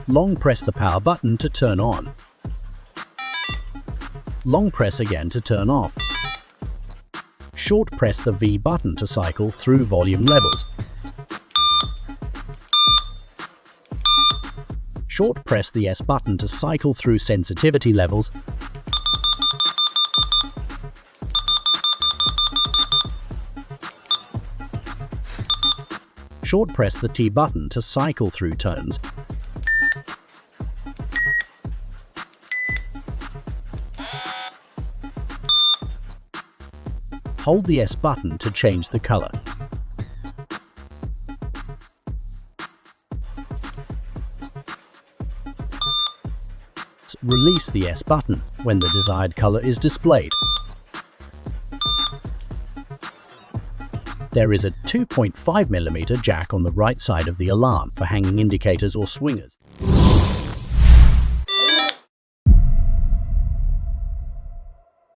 Long press the power button to turn on. Long press again to turn off. Short press the V button to cycle through volume levels. Short press the S button to cycle through sensitivity levels. Short press the T button to cycle through tones. Hold the S button to change the color. Release the S button when the desired color is displayed. There is a 2.5mm jack on the right side of the alarm for hanging indicators or swingers.